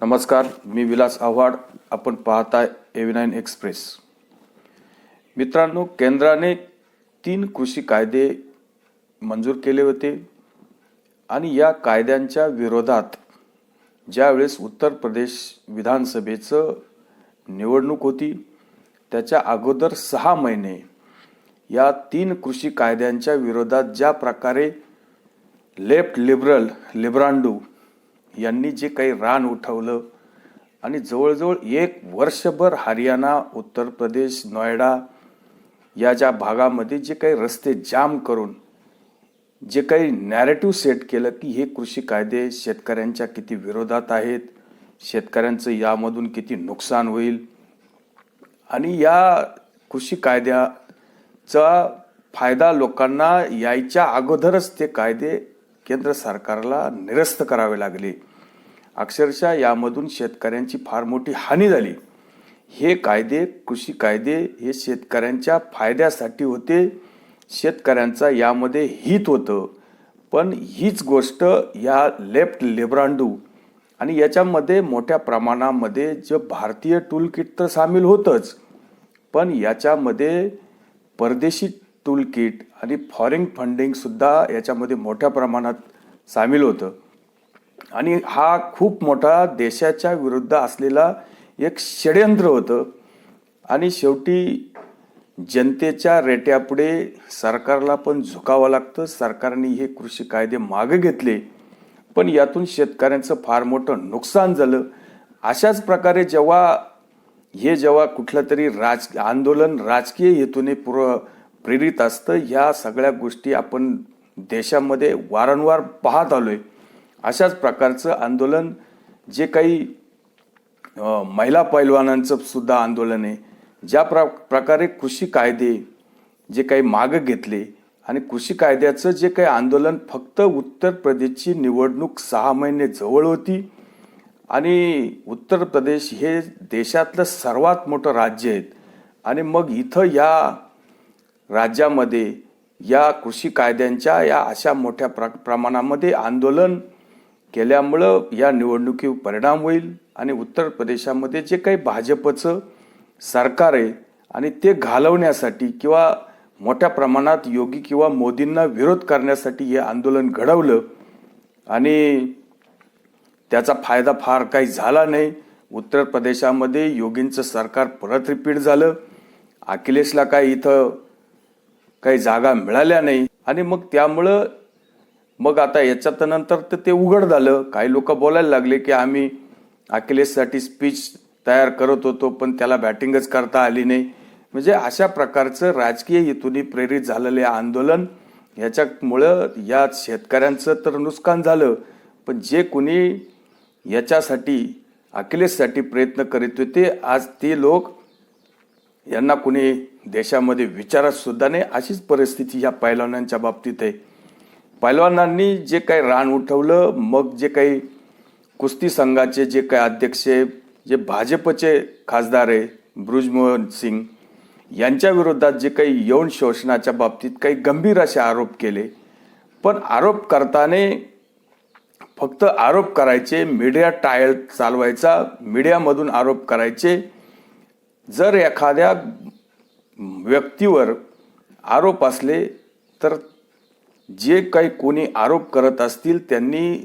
नमस्कार, मी विलास आव्हाड. आपण पाहताय AV9 एक्सप्रेस. मित्रांनो, केंद्राने 3 कृषी कायदे मंजूर केले होते आणि या कायद्यांच्या विरोधात ज्यावेळेस उत्तर प्रदेश विधानसभेचं निवडणूक होती त्याच्या अगोदर 6 महिने या 3 कृषी कायद्यांच्या विरोधात ज्या प्रकारे लेफ्ट लिब्रांडू यांनी जे काही रान उठवलं आणि जवळजवळ 1 वर्षभर हरियाणा, उत्तर प्रदेश, नोएडा या ज्या भागामध्ये जे काही रस्ते जाम करून जे काही नॅरेटिव्ह सेट केलं की हे कृषी कायदे शेतकऱ्यांच्या किती विरोधात आहेत, शेतकऱ्यांचं यामधून किती नुकसान होईल आणि या कृषी कायद्याचा फायदा लोकांना यायच्या अगोदरच ते कायदे केंद्र सरकारला निरस्त करावे लागले. अक्षरशः यामधून शेतकऱ्यांची फार मोठी हानी झाली. हे कायदे, कृषी कायदे हे शेतकऱ्यांच्या फायद्यासाठी होते, शेतकऱ्यांचा यामध्ये हित होतं. पण हीच गोष्ट या लेफ्ट लिब्रांडू आणि याच्यामध्ये मोठ्या प्रमाणामध्ये जे भारतीय टूल किट तर सामील होतंच, पण याच्यामध्ये परदेशी टूल किट आणि फॉरेन फंडिंग सुद्धा याच्यामध्ये मोठ्या प्रमाणात सामील होतं आणि हा खूप मोठा देशाच्या विरुद्ध असलेला एक षड्यंत्र होतं. आणि शेवटी जनतेच्या रेट्यापुढे सरकारला पण झुकावं लागतं. सरकारने हे कृषी कायदे मागे घेतले, पण यातून शेतकऱ्यांचं फार मोठं नुकसान झालं. अशाच प्रकारे जेव्हा कुठलं तरी आंदोलन राजकीय हेतूने प्रेरित असतं, ह्या सगळ्या गोष्टी आपण देशामध्ये वारंवार पाहत आलोय. अशाच प्रकारचं आंदोलन जे काही महिला पैलवानांचं सुद्धा आंदोलन आहे, ज्या प्रकारे कृषी कायदे जे काही मागे घेतले आणि कृषी कायद्याचं जे काही आंदोलन, फक्त उत्तर प्रदेशची निवडणूक 6 महिने जवळ होती आणि उत्तर प्रदेश हे देशातलं सर्वात मोठं राज्य आहे आणि मग इथं या राज्यामध्ये या कृषी कायद्यांच्या या अशा मोठ्या प्रमाणामध्ये आंदोलन केल्यामुळं या निवडणुकीवर परिणाम होईल आणि उत्तर प्रदेशामध्ये जे काही भाजपचं सरकार आहे आणि ते घालवण्यासाठी किंवा मोठ्या प्रमाणात योगी किंवा मोदींना विरोध करण्यासाठी हे आंदोलन घडवलं आणि त्याचा फायदा फार काही झाला नाही. उत्तर प्रदेशामध्ये योगींचं सरकार परत रिपीट झालं. अखिलेशला काही इथं काही जागा मिळाल्या नाही आणि मग त्यामुळं मग आता याच्यात नंतर तर ते उघड झालं. काही लोक बोलायला लागले की आम्ही अखिलेशसाठी स्पीच तयार करत होतो पण त्याला बॅटिंगच करता आली नाही. म्हणजे अशा प्रकारचं राजकीय हेतूने प्रेरित झालेले आंदोलन, याच्यामुळं या शेतकऱ्यांचं तर नुकसान झालं, पण जे कोणी याच्यासाठी अखिलेशसाठी प्रयत्न करीत होते आज ते लोक यांना कोणी देशामध्ये विचारत सुद्धा नाही. अशीच परिस्थिती या पैलवानांच्या बाबतीत आहे. पैलवानांनी जे काही रान उठवलं, मग जे काही कुस्ती संघाचे जे काही अध्यक्ष, जे भाजपचे खासदार आहे बृजमोहन सिंग यांच्या विरोधात जे काही यौन शोषणाच्या बाबतीत काही गंभीर असे आरोप केले, पण आरोप करताना फक्त आरोप करायचे, मीडिया ट्रायल चालवायचा, मीडियामधून आरोप करायचे. जर एखाद्या व्यक्तीवर आरोप असले तर जे काही कोणी आरोप करत असतील त्यांनी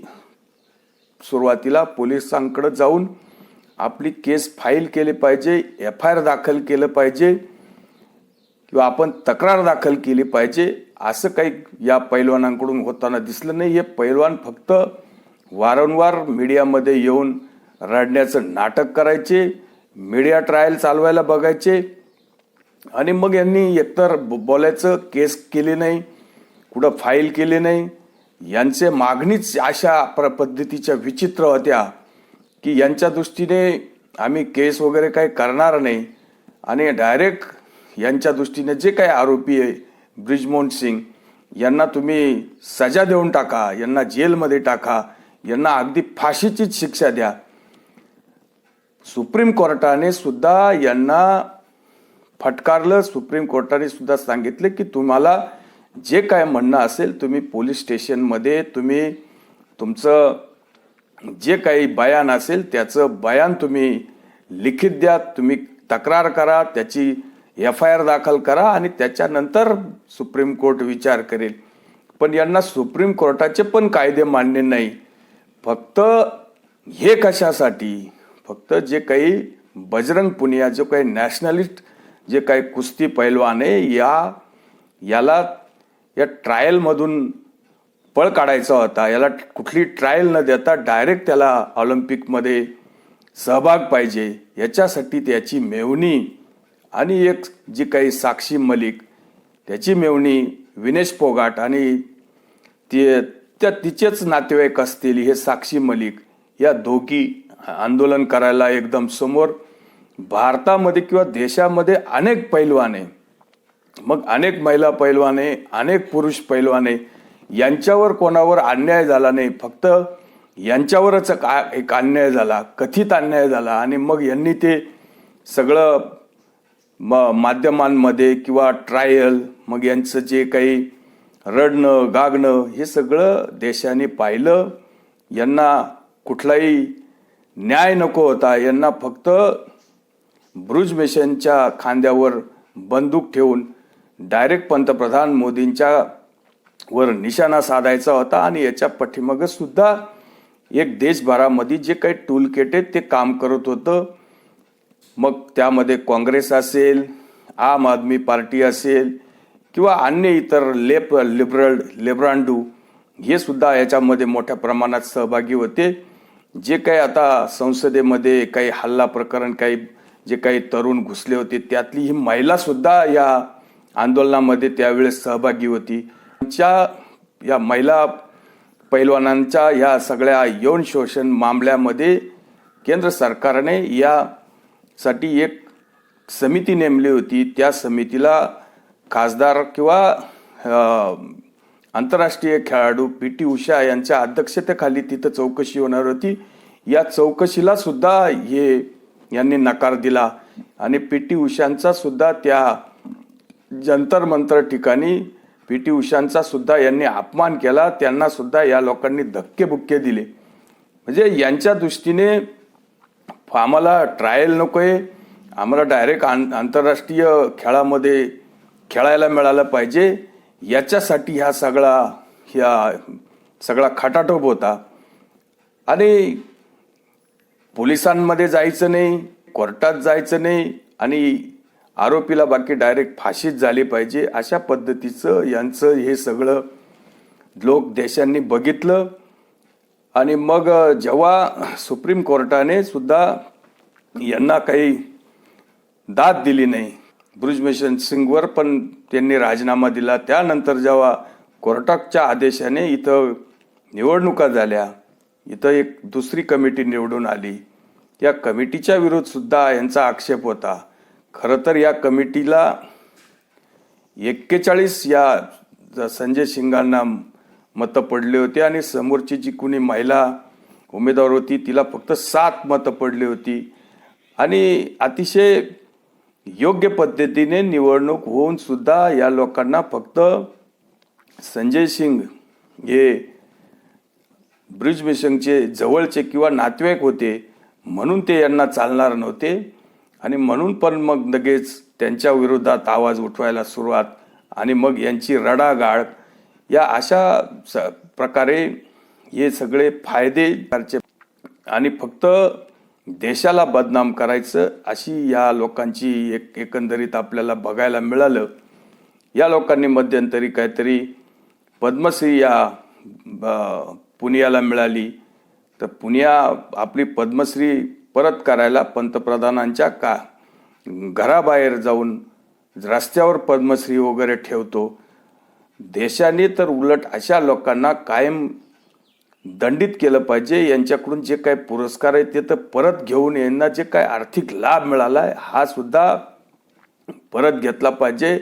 सुरुवातीला पोलिसांकडे जाऊन आपली केस फाईल केली पाहिजे, FIR दाखल केलं पाहिजे किंवा आपण तक्रार दाखल केली पाहिजे. असं काही या पैलवानांकडून होताना दिसलं नाही. हे पैलवान फक्त वारंवार मीडियामध्ये येऊन रडण्याचं नाटक करायचे, मीडिया ट्रायल चालवायला बघायचे आणि मग यांनी एकतर बोलायचं, केस केली नाही, कुठं फाईल केली नाही. यांचे मागणीच अशा पद्धतीच्या विचित्र होत्या की यांच्या दृष्टीने आम्ही केस वगैरे काही करणार नाही आणि डायरेक्ट यांच्या दृष्टीने जे काही आरोपी आहे बृजमोहन सिंग यांना तुम्ही सजा देऊन टाका, यांना जेलमध्ये टाका, यांना अगदी फाशीचीच शिक्षा द्या. सुप्रीम कोर्टाने सुद्धा यांना फटकारलं. सुप्रीम कोर्टाने सुद्धा सांगितले की तुम्हाला जे काय म्हणणं असेल तुम्ही पोलीस स्टेशनमध्ये तुम्ही तुमचं जे काही बयान असेल त्याचं बयान तुम्ही लिखित द्या, तुम्ही तक्रार करा, त्याची FIR दाखल करा आणि त्याच्यानंतर सुप्रीम कोर्ट विचार करेल. पण यांना सुप्रीम कोर्टाचे पण कायदे मान्य नाही. फक्त हे कशासाठी? फक्त जे काही बजरंग पुनिया, जो काही नॅशनलिस्ट, जे काही कुस्ती पैलवान आहे, याला या ट्रायलमधून पळ काढायचा होता. याला कुठली ट्रायल न देता डायरेक्ट त्याला ऑलिम्पिकमध्ये सहभाग पाहिजे. याच्यासाठी त्याची मेव्हणी आणि एक जी काही साक्षी मलिक, त्याची मेव्हणी विनेश फोगाट आणि तिचेच नातेवाईक असतील हे साक्षी मलिक, या दोघी आंदोलन करायला एकदम समोर. भारतामध्ये किंवा देशामध्ये अनेक पैलवान आहे, मग अनेक महिला पैलवान आहे, अनेक पुरुष पैलवान आहे. यांच्यावर कोणावर अन्याय झाला नाही, फक्त यांच्यावरच एक अन्याय झाला, कथित अन्याय झाला. आणि मग यांनी ते सगळं माध्यमांमध्ये किंवा ट्रायल, मग यांचं जे काही रडणं गागणं हे सगळं देशाने पाहिलं. यांना कुठलाही न्याय नको होता. यांना फक्त ब्रुज मिशनच्या खांद्यावर बंदूक ठेवून डायरेक्ट पंतप्रधान मोदींच्या वर निशाणा साधायचा होता. आणि याच्या पाठीमागे सुद्धा एक देशभरामध्ये जे काही टूल किट आहे ते काम करत होतं. मग त्यामध्ये काँग्रेस असेल, आम आदमी पार्टी असेल किंवा अन्य इतर लिब्रांडू, हे सुद्धा याच्यामध्ये मोठ्या प्रमाणात सहभागी होते. जे काही आता संसदेमध्ये काही हल्ला प्रकरण, काही जे काही तरुण घुसले होते, त्यातली ही महिला सुद्धा या आंदोलनामध्ये त्यावेळेस सहभागी होती. या महिला पैलवानांच्या या सगळ्या यौन शोषण मामल्यामध्ये केंद्र सरकारने यासाठी एक समिती नेमली होती. त्या समितीला खासदार किंवा आंतरराष्ट्रीय खेळाडू PT उषा यांच्या अध्यक्षतेखाली तिथं चौकशी होणार होती. या चौकशीला सुद्धा यांनी नकार दिला आणि PT उषांचा सुद्धा त्या जंतर मंतर ठिकाणी PT उषांचा सुद्धा यांनी अपमान केला. त्यांना सुद्धा या लोकांनी धक्केबुक्के दिले. म्हणजे यांच्या दृष्टीने आम्हाला ट्रायल नकोय, आम्हाला डायरेक्ट आंतरराष्ट्रीय खेळामध्ये खेळायला मिळालं पाहिजे, याच्यासाठी हा सगळा खटाटोप होता. आणि पोलिसांमध्ये जायचं नाही, कोर्टात जायचं नाही आणि आरोपीला बाकी डायरेक्ट फाशीच झाली पाहिजे, अशा पद्धतीचं यांचं हे सगळं लोक देशांनी बघितलं. आणि मग जेव्हा सुप्रीम कोर्टाने सुद्धा यांना काही दाद दिली नाही, ब्रुजभूषण सिंगवर पण त्यांनी राजीनामा दिला. त्यानंतर जेव्हा कोर्टाच्या आदेशाने इथं निवडणुका झाल्या, इथं एक दुसरी कमिटी निवडून आली, त्या कमिटीच्या विरुद्ध सुद्धा यांचा आक्षेप होता. खरं तर या कमिटीला 41 या संजय सिंगांना मतं पडली होती आणि समोरची जी कुणी महिला उमेदवार होती तिला फक्त 7 मतं पडली होती. आणि अतिशय योग्य पद्धतीने निवडणूक होऊन सुद्धा या लोकांना फक्त संजय सिंग हे ब्रिज मिशनचे जवळचे किंवा नातेवाईक होते म्हणून ते यांना चालणार नव्हते. आणि म्हणून पण मग लगेच त्यांच्या विरोधात आवाज उठवायला सुरुवात आणि मग यांची रडागाळ, या अशा प्रकारे हे सगळे फायदे आणि फक्त देशाला बदनाम करायचं अशी या लोकांची एकंदरीत आपल्याला बघायला मिळालं. या लोकांनी मध्यंतरी काहीतरी पद्मश्री या पुनियाला मिळाली, तर पुनिया आपली पद्मश्री परत करायला पंतप्रधानांच्या घराबाहेर जाऊन रस्त्यावर पद्मश्री वगैरे ठेवतो. देशाने तर उलट अशा लोकांना कायम दंडित केलं पाहिजे. यांच्याकडून जे काही पुरस्कार आहे ते तर परत घेऊन यांना जे काही आर्थिक लाभ मिळाला आहे हा सुद्धा परत घेतला पाहिजे.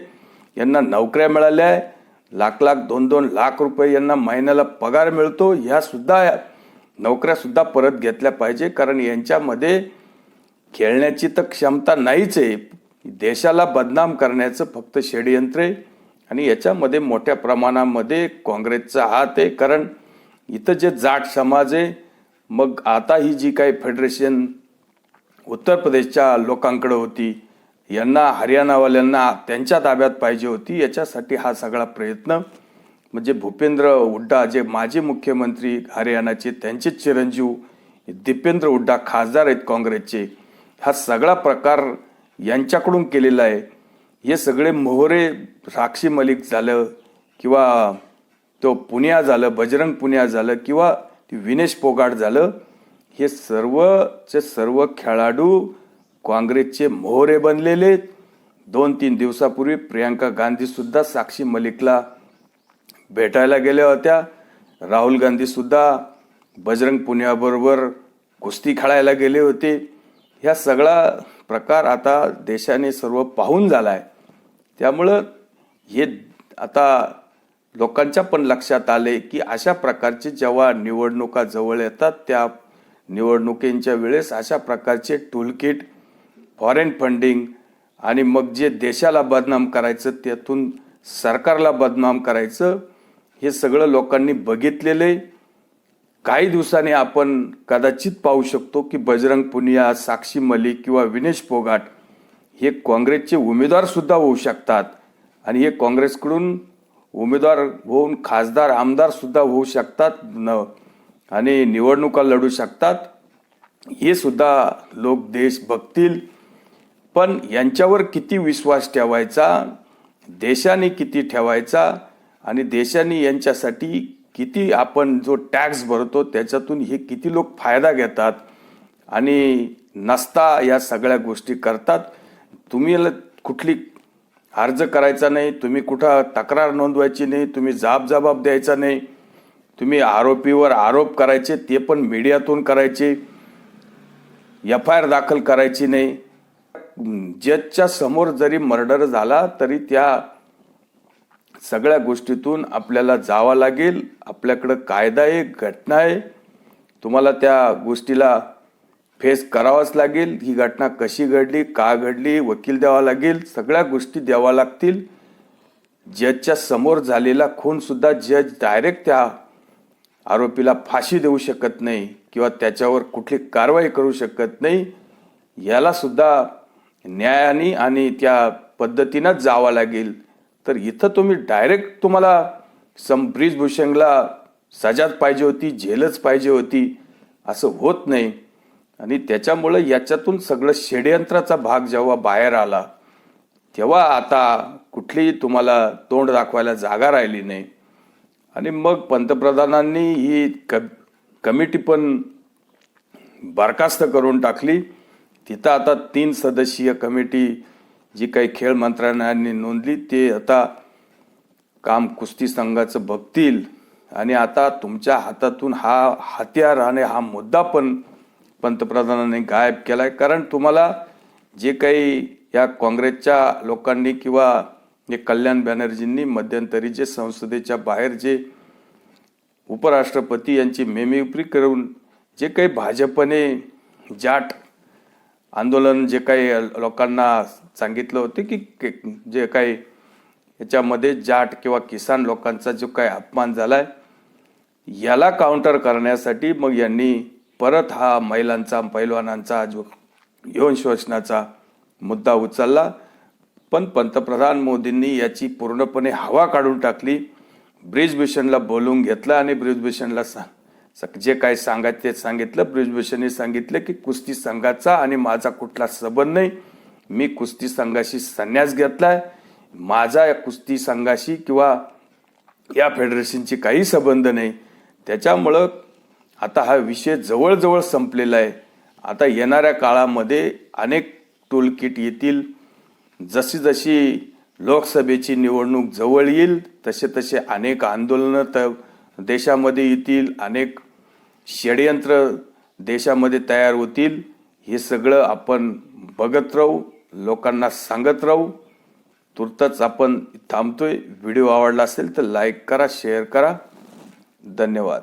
यांना नोकऱ्या मिळाल्या आहे, लाख 2-2 लाख रुपये यांना महिन्याला पगार मिळतो, ह्या सुद्धा नोकऱ्या सुद्धा परत घेतल्या पाहिजे. कारण यांच्यामध्ये खेळण्याची तर क्षमता नाहीच आहे, देशाला बदनाम करण्याचं फक्त षडयंत्र आहे. आणि याच्यामध्ये मोठ्या प्रमाणामध्ये काँग्रेसचा हात आहे. कारण इथं जे जाट समाज आहे मग आता ही जी काही फेडरेशन उत्तर प्रदेशच्या लोकांकडे होती, यांना हरियाणावाल्यांना त्यांच्या ताब्यात पाहिजे होती, याच्यासाठी हा सगळा प्रयत्न म्हणजे भूपेंद्र हुड्डा जे माजी मुख्यमंत्री हरियाणाचे, त्यांचे चिरंजीव दीपेंद्र हुड्डा खासदार आहेत काँग्रेसचे, हा सगळा प्रकार यांच्याकडून केलेला आहे. हे सगळे मोहरे, साक्षी मलिक झालं किंवा तो पुनिया झालं, बजरंग पुनिया झालं किंवा विनेश फोगाट झालं, हे सर्वचे सर्व खेळाडू काँग्रेसचे मोहरे बनलेले. 2-3 दिवसापूर्वी प्रियांका गांधी सुद्धा साक्षी मलिकला भेटायला गेल्या होत्या. राहुल गांधी सुद्धा बजरंग पुनियाबरोबर कुस्ती खेळायला गेले होते. ह्या सगळा प्रकार आता देशाने सर्व पाहून झाला आहे. त्यामुळं हे आता लोकांच्या पण लक्षात आले की अशा प्रकारचे जेव्हा निवडणुका जवळ येतात, त्या निवडणुकींच्या वेळेस अशा प्रकारचे टूलकिट, फॉरेन फंडिंग आणि मग जे देशाला बदनाम करायचं, त्यातून सरकारला बदनाम करायचं, हे सगळं लोकांनी बघितलेले. काही दिवसांनी आपण कदाचित पाहू शकतो की बजरंग पुनिया, साक्षी मलिक किंवा विनेश फोगाट हे काँग्रेसचे उमेदवार सुद्धा होऊ शकतात आणि हे काँग्रेसकडून उमेदवार होऊन खासदार, आमदार सुद्धा होऊ शकतात आणि निवडणुका लढू शकतात. हे सुद्धा लोक देश बघतील. पण यांच्यावर किती विश्वास ठेवायचा, देशाने किती ठेवायचा आणि देशाने यांच्यासाठी किती, आपण जो टॅक्स भरतो त्याच्यातून हे किती लोक फायदा घेतात आणि नसता या सगळ्या गोष्टी करतात. तुम्ही कुठली अर्ज करायचा नाही, तुम्ही कुठं तक्रार नोंदवायची नाही, तुम्ही जबाब द्यायचा नाही, तुम्ही आरोपीवर आरोप करायचे, ते पण मीडियातून करायचे, FIR दाखल करायची नाही. जजच्या समोर जरी मर्डर झाला तरी त्या सगळ्या गोष्टीतून आपल्याला जावं लागेल. आपल्याकडं कायदा आहे, घटना आहे, तुम्हाला त्या गोष्टीला फेस करावाच लागेल. ही घटना कशी घडली, का घडली, वकील द्यावा लागेल, सगळ्या गोष्टी द्यावा लागतील. जजच्या समोर झालेला खून सुद्धा जज डायरेक्ट त्या आरोपीला फाशी देऊ शकत नाही किंवा त्याच्यावर कुठली कारवाई करू शकत नाही. याला सुद्धा न्यायाने आणि त्या पद्धतीनंच जावं लागेल. तर इथं तुम्ही डायरेक्ट तुम्हाला ब्रिजभूषणला सजाच पाहिजे होती, जेलच पाहिजे होती, असं होत नाही. आणि त्याच्यामुळं याच्यातून सगळं षड्यंत्राचा भाग जेव्हा बाहेर आला, तेव्हा आता कुठलीही तुम्हाला तोंड दाखवायला जागा राहिली नाही. आणि मग पंतप्रधानांनी ही कमिटी पण बरखास्त करून टाकली. तिथं आता 3 सदस्यीय कमिटी जी काही खेळ मंत्रालयाने नोंदली, ते आता काम कुस्ती संघाचं बघतील. आणि आता तुमच्या हातातून हा हत्यार आणि हा मुद्दा पण पंतप्रधानांनी गायब केलाय. कारण तुम्हाला जे काही या काँग्रेसच्या लोकांनी किंवा कल्याण बॅनर्जींनी मध्यंतरी जे संसदेच्या बाहेर जे उपराष्ट्रपती यांची मेमिक्री करून जे काही भाजपने जाट आंदोलन जे काही लोकांना सांगितलं होते की जे काही याच्यामध्ये जाट किंवा किसान लोकांचा जो काही अपमान झालाय, याला काउंटर करण्यासाठी मग यांनी परत हा महिलांचा, पैलवानांचा जो यौन शोषणाचा मुद्दा उचलला. पण पंतप्रधान मोदींनी याची पूर्णपणे हवा काढून टाकली. ब्रिजभूषणला बोलवून घेतलं आणि ब्रिजभूषणला जे काही सांगायचं ते सांगितलं. ब्रिजभूषणने सांगितलं की कुस्ती संघाचा आणि माझा कुठला संबंध नाही, मी कुस्ती संघाशी संन्यास घेतलाय, माझा या कुस्ती संघाशी किंवा या फेडरेशनची काही संबंध नाही. त्याच्यामुळं आता हा विषय जवळजवळ संपलेला आहे. आता येणाऱ्या काळामध्ये अनेक टूलकिट येतील. जशी जशी लोकसभेची निवडणूक जवळ येईल तसे तसे अनेक आंदोलनं देशामध्ये येतील, अनेक षड्यंत्र देशामध्ये तयार होतील. हे सगळं आपण बघत राहू, लोकांना सांगत राहू. तुर्तच आपण थांबतोय. व्हिडिओ आवडला असेल तर लाईक करा, शेअर करा. धन्यवाद.